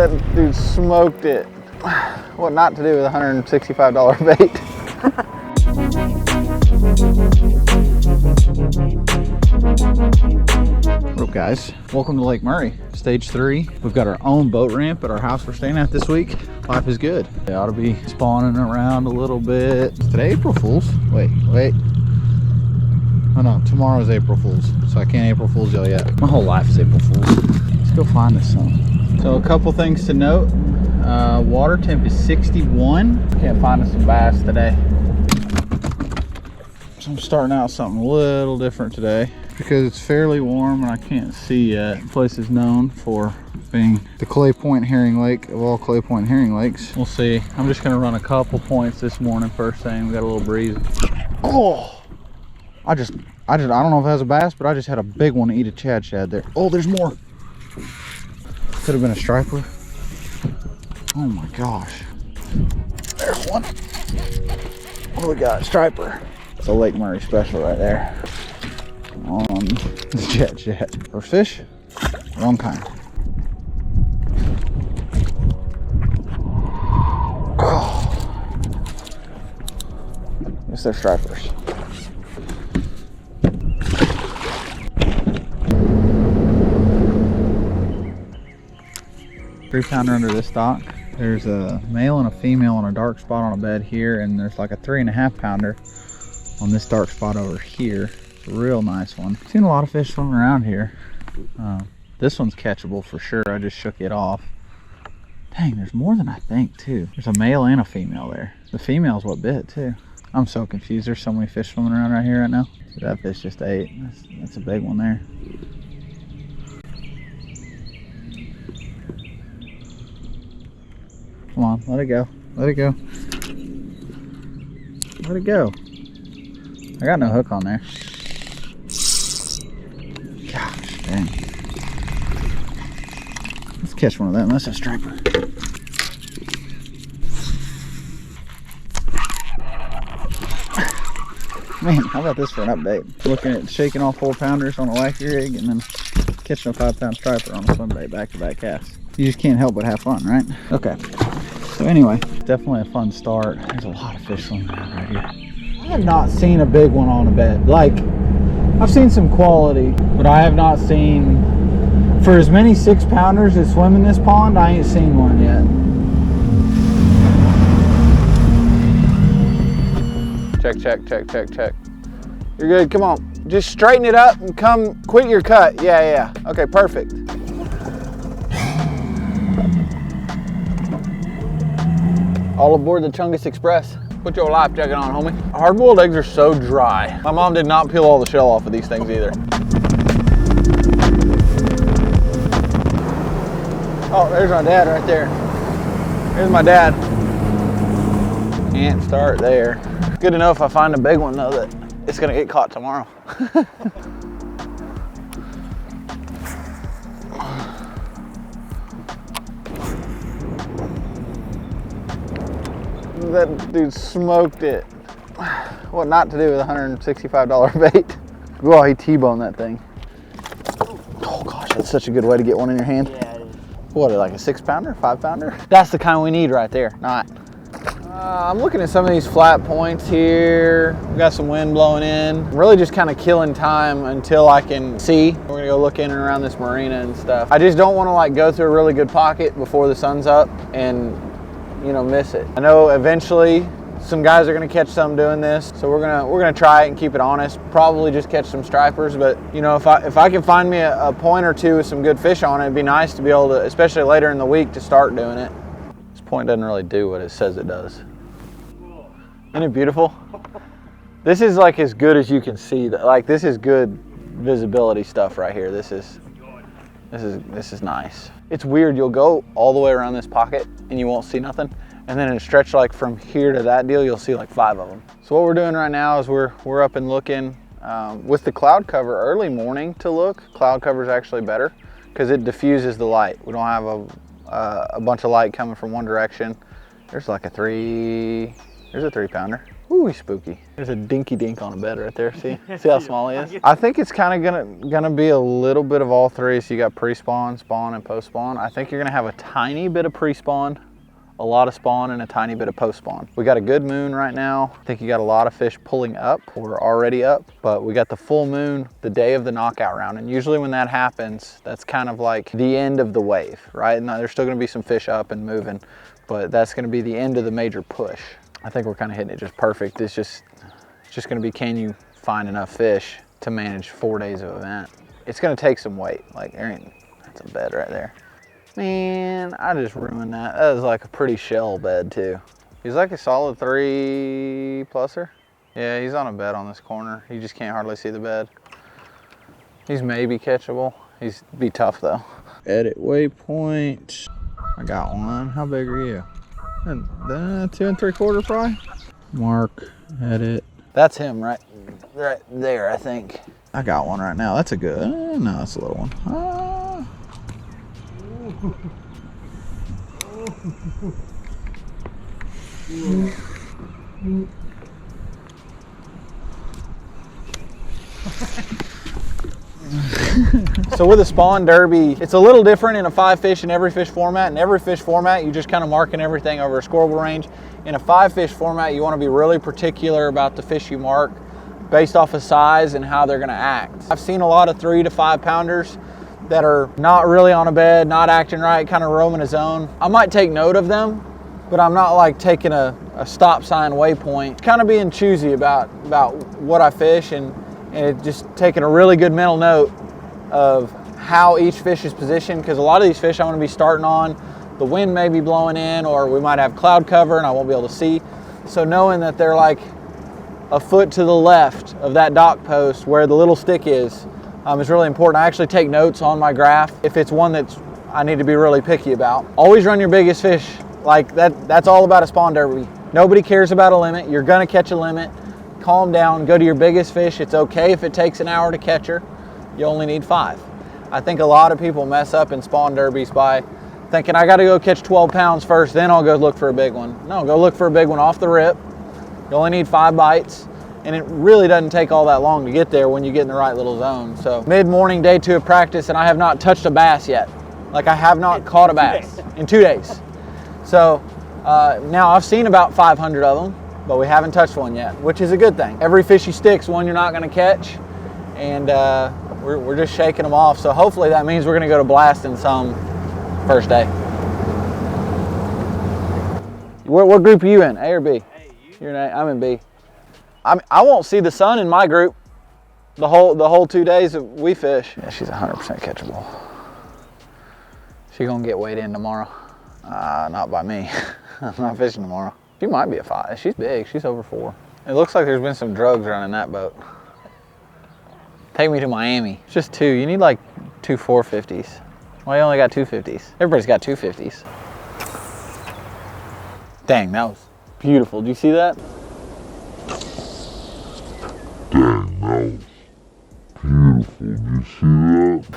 That dude smoked it. What not to do with a $165 bait. What up, guys? Welcome to Lake Murray, stage 3. We've got our own boat ramp at our house we're staying at this week. Life is good. They ought to be spawning around a little bit. Is today April Fool's? Wait. Oh no, tomorrow's April Fool's, so I can't April Fool's y'all yet. My whole life is April Fool's. Let's go find this one. So a couple things to note. Water temp is 61. Can't find us some bass today. So I'm starting out something a little different today because it's fairly warm and I can't see yet. The place is known for being the Clay Point herring lake of all Clay Point herring lakes. We'll see. I'm just gonna run a couple points this morning first thing. We got a little breeze. Oh! I don't know if it has a bass, but I just had a big one eat a shad there. Oh, there's more. Could have been a striper. Oh my gosh. There's one. What do we got? Striper. It's a Lake Murray special right there. On the jet. First fish, wrong kind. Oh. Guess they're stripers. 3-pounder under this dock. There's a male and a female on a dark spot on a bed here, and there's like a 3.5-pounder on this dark spot over here. It's a real nice one. Seen a lot of fish swimming around here. This one's catchable for sure. I just shook it off. Dang, there's more than I think too. There's a male and a female there. The female's what bit too. I'm so confused. There's so many fish swimming around right here right now. So that fish just ate. That's a big one there. Come on, let it go. Let it go. Let it go. I got no hook on there. Gosh, dang. Let's catch one of them. That's a striper. Man, how about this for an update? Looking at shaking off 4-pounders on a wacky rig and then catching a 5-pound striper on a swim bait back-to-back cast. You just can't help but have fun, right? Okay. So anyway, definitely a fun start. There's a lot of fish swimming around right here. I have not seen a big one on a bed. Like, I've seen some quality, but I have not seen, for as many 6-pounders that swim in this pond, I ain't seen one yet. Check. You're good, come on. Just straighten it up and quit your cut. Yeah. Okay, perfect. All aboard the Chungus Express. Put your life jacket on, homie. Hard-boiled eggs are so dry. My mom did not peel all the shell off of these things either. Oh, there's my dad right there. There's my dad. Can't start there. Good to know if I find a big one though that it's gonna get caught tomorrow. That dude smoked it. What not to do with a $165 bait. Oh, he T-boned that thing. Oh gosh, that's such a good way to get one in your hand. Yeah, it is. What, like a 6-pounder, 5-pounder? That's the kind we need right there, not. I'm looking at some of these flat points here. We got some wind blowing in. Really just kind of killing time until I can see. We're gonna go look in and around this marina and stuff. I just don't want to like go through a really good pocket before the sun's up and miss it. I know eventually some guys are gonna catch some doing this, so we're gonna try it and keep it honest. Probably just catch some stripers, but if I can find me a point or two with some good fish on it, it'd be nice to be able to, especially later in the week, to start doing it. This point doesn't really do what it says it does. Isn't it beautiful? This is like as good as you can see. Like this is good visibility stuff right here. This is nice. It's weird, you'll go all the way around this pocket and you won't see nothing. And then it stretch like from here to that deal, you'll see like 5 of them. So what we're doing right now is we're up and looking with the cloud cover early morning to look. Cloud cover is actually better because it diffuses the light. We don't have a bunch of light coming from one direction. There's like there's a 3-pounder. Ooh, he's spooky. There's a dinky dink on a bed right there. See? See how small he is? I think it's kind of gonna be a little bit of all three. So you got pre-spawn, spawn, and post-spawn. I think you're gonna have a tiny bit of pre-spawn, a lot of spawn, and a tiny bit of post-spawn. We got a good moon right now. I think you got a lot of fish pulling up or already up, but we got the full moon the day of the knockout round. And usually when that happens, that's kind of like the end of the wave, right? And there's still gonna be some fish up and moving, but that's gonna be the end of the major push. I think we're kind of hitting it just perfect. It's just gonna be, can you find enough fish to manage 4 days of event? It's gonna take some weight. Like, that's a bed right there. Man, I just ruined that. That was like a pretty shell bed too. He's like a solid 3-pluser. Yeah, he's on a bed on this corner. You just can't hardly see the bed. He's maybe catchable. He's be tough though. Edit waypoint. I got one. How big are you? 2 3/4 probably. Mark, edit. That's him right there, I think. I got one right now. That's a good, no, that's a little one. So with a spawn derby, it's a little different in a 5-fish in every fish format. In every fish format, you just kind of marking everything over a scoreable range. In a 5-fish format, you want to be really particular about the fish you mark based off of size and how they're going to act. I've seen a lot of 3 to 5 pounders that are not really on a bed, not acting right, kind of roaming a zone. I might take note of them, but I'm not like taking a stop sign waypoint. Kind of being choosy about what I fish and it just taking a really good mental note of how each fish is positioned, because a lot of these fish I want to be starting on, the wind may be blowing in or we might have cloud cover and I won't be able to see. So knowing that they're like a foot to the left of that dock post where the little stick is really important. I actually take notes on my graph if it's one that's I need to be really picky about. Always run your biggest fish. Like that's all about a spawn derby. Nobody cares about a limit. You're gonna catch a limit. Calm down, go to your biggest fish. It's okay if it takes an hour to catch her. You only need 5. I think a lot of people mess up in spawn derbies by thinking I gotta go catch 12 pounds first, then I'll go look for a big one. No, go look for a big one off the rip. You only need 5 bites. And it really doesn't take all that long to get there when you get in the right little zone. So mid-morning, day 2 of practice, and I have not touched a bass yet. Like I have not caught a bass in 2 days. So now I've seen about 500 of them, but we haven't touched one yet, which is a good thing. Every fishy stick's one you're not gonna catch, and we're just shaking them off. So hopefully that means we're gonna go to blasting some first day. What group are you in, A or B? Hey, You're in A, I'm in B. I won't see the sun in my group the whole 2 days that we fish. Yeah, she's 100% catchable. She's gonna get weighed in tomorrow. Not by me. I'm not fishing tomorrow. She might be a 5. She's big. She's over 4. It looks like there's been some drugs running that boat. Take me to Miami. It's just 2. You need like 2 450s. Well, you only got 250s. Everybody's got 250s. Dang, that was beautiful. Do you see that? Dang, that was beautiful. Did you see that?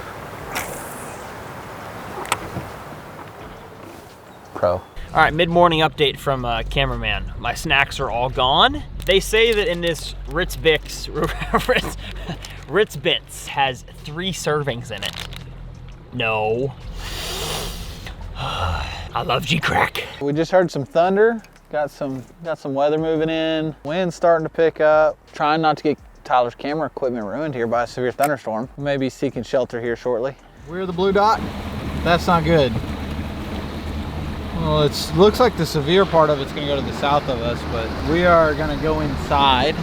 Pro. All right, mid-morning update from cameraman. My snacks are all gone. They say that in this Ritz Bits has 3 servings in it. No. I love G-Crack. We just heard some thunder. Got some weather moving in. Wind's starting to pick up. Trying not to get Tyler's camera equipment ruined here by a severe thunderstorm. We may be seeking shelter here shortly. We're the blue dot. That's not good. Well, it looks like the severe part of it's gonna go to the south of us, but we are gonna go inside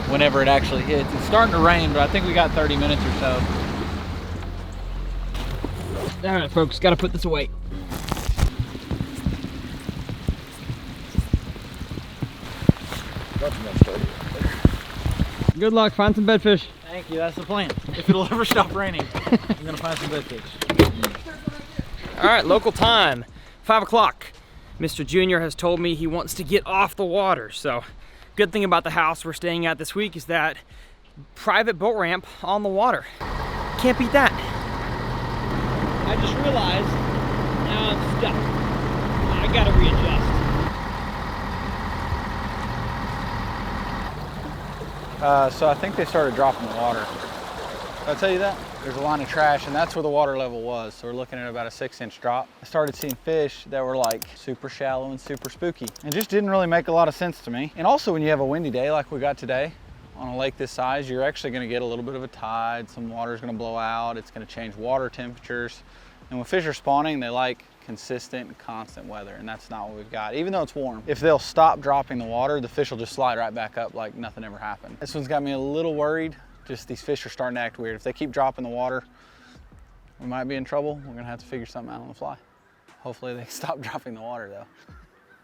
whenever it actually hits. It's starting to rain, but I think we got 30 minutes or so. All right, folks, gotta put this away. Good luck, find some bedfish. Thank you, that's the plan. If it'll ever stop raining, I'm gonna find some bedfish. All right, local time, 5 o'clock. Mr. Junior has told me he wants to get off the water. So good thing about the house we're staying at this week is that private boat ramp on the water. Can't beat that. I just realized now I'm stuck. I gotta readjust. So I think they started dropping the water. Did I tell you that? There's a line of trash and that's where the water level was. So we're looking at about a 6-inch drop. I started seeing fish that were like super shallow and super spooky. It just didn't really make a lot of sense to me. And also when you have a windy day like we got today, on a lake this size, you're actually gonna get a little bit of a tide. Some water's gonna blow out. It's gonna change water temperatures. And when fish are spawning, they like consistent, constant weather, and that's not what we've got. Even though it's warm, if they'll stop dropping the water, the fish will just slide right back up like nothing ever happened. This one's got me a little worried. Just these fish are starting to act weird. If they keep dropping the water, we might be in trouble. We're gonna have to figure something out on the fly. Hopefully they stop dropping the water though.